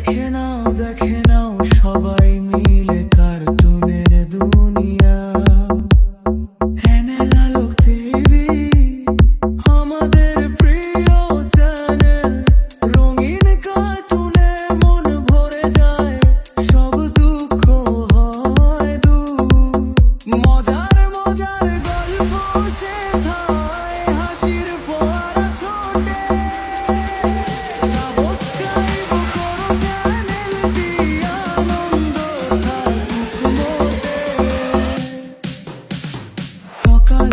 দেখে নাও সবাই মিলে কার্টুনের দুনিয়া। এনে আলোক টিভি আমাদের প্রিয় চ্যানেল, রঙিন কার্টুনে মন ভরে যায়, সব দুঃখ হয় দূর। মজার মজার গল্প শেখায়, হাসির ফোয়ারা ছোটে। সাবস্ক্রাইব করো চ্যানেলটি, আনন্দ থাকুক মোটে। সকাল